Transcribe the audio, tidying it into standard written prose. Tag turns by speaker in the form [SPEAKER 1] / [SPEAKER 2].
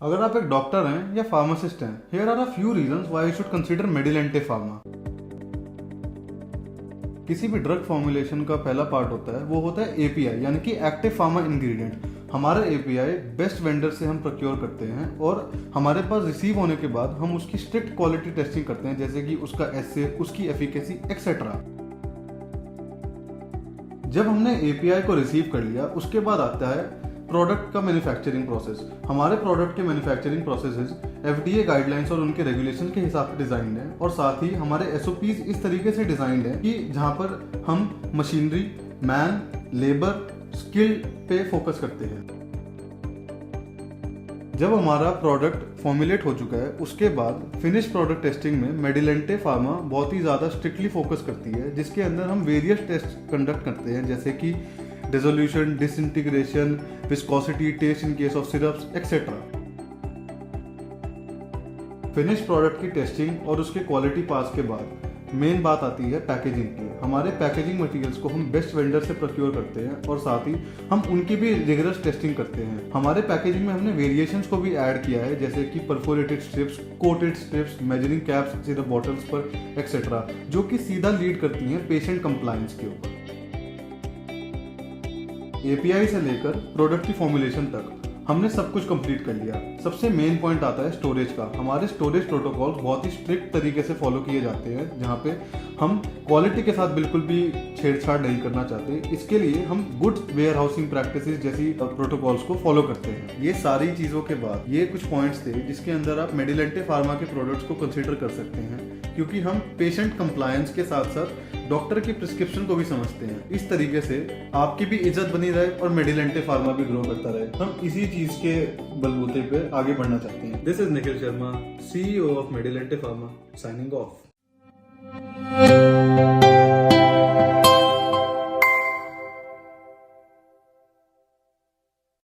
[SPEAKER 1] अगर आप एक डॉक्टर हैं या फार्मासिस्ट हैं, here are a few reasons why you should consider Medilente pharma. किसी भी ड्रग फॉर्मुलेशन का पहला पार्ट होता है वो होता है एपीआई यानी कि एक्टिव फार्मा इंग्रेडिएंट। हमारा एपीआई बेस्ट वेंडर से हम प्रोक्योर करते हैं और हमारे पास रिसीव होने के बाद हम उसकी स्ट्रिक्ट क्वालिटी टेस्टिंग करते हैं, जैसे कि उसका एसए, उसकी एफिकेसी एक्सेट्रा। जब हमने एपीआई को रिसीव कर लिया उसके बाद आता है प्रोडक्ट का मैन्युफैक्चरिंग प्रोसेस। हमारे प्रोडक्ट के मैन्युफैक्चरिंग प्रोसेसेस एफडीए गाइडलाइंस और उनके रेगुलेशन के हिसाब से डिजाइंड है और साथ ही हमारे एसओपीज इस तरीके से डिजाइंड है कि जहां पर हम मशीनरी, मैन, लेबर, स्किल पे फोकस करते हैं। जब हमारा प्रोडक्ट फॉर्मुलेट हो चुका है उसके बाद फिनिश प्रोडक्ट टेस्टिंग में मेडिलेंटे फार्मा बहुत ही ज़्यादा स्ट्रिक्टली फोकस करती है, जिसके अंदर हम वेरियस टेस्ट कंडक्ट करते हैं, जैसे कि dissolution, disintegration, viscosity, test in case of syrups etcetera. Finish product की टेस्टिंग और उसके क्वालिटी पास के बाद मेन बात आती है पैकेजिंग की। हमारे पैकेजिंग मटेरियल्स को हम बेस्ट वेंडर से प्रोक्योर करते हैं और साथ ही हम उनकी भी रिगरस टेस्टिंग करते हैं। हमारे पैकेजिंग में हमने वेरिएशंस को भी ऐड किया है, जैसे कि perforated strips, coated strips, measuring caps syrup bottles per etcetera, जो कि सीधा लीड करती हैं पेशेंट कंप्लायंस के ऊपर। एपीआई से लेकर प्रोडक्ट की फॉर्मुलेशन तक हमने सब कुछ कंप्लीट कर लिया। सबसे मेन पॉइंट आता है स्टोरेज का। हमारे स्टोरेज प्रोटोकॉल्स बहुत ही स्ट्रिक्ट तरीके से फॉलो किए जाते हैं, जहाँ पे हम क्वालिटी के साथ बिल्कुल भी छेड़छाड़ नहीं करना चाहते। इसके लिए हम गुड वेयर हाउसिंग प्रैक्टिसेस जैसी प्रोटोकॉल्स को फॉलो करते हैं। ये सारी चीज़ों के बाद ये कुछ पॉइंट्स थे जिसके अंदर आप मेडिलेंटे फार्मा के प्रोडक्ट्स को कंसिडर कर सकते हैं, क्योंकि हम पेशेंट कंप्लायंस के साथ साथ डॉक्टर की प्रिस्क्रिप्शन को भी समझते हैं। इस तरीके से आपकी भी इज्जत बनी रहे और मेडिलेंटे फार्मा भी ग्रो करता रहे। हम इसी चीज के बलबूते पे आगे बढ़ना चाहते हैं। This is Nikhil Sharma, CEO of Medilente pharma, signing of.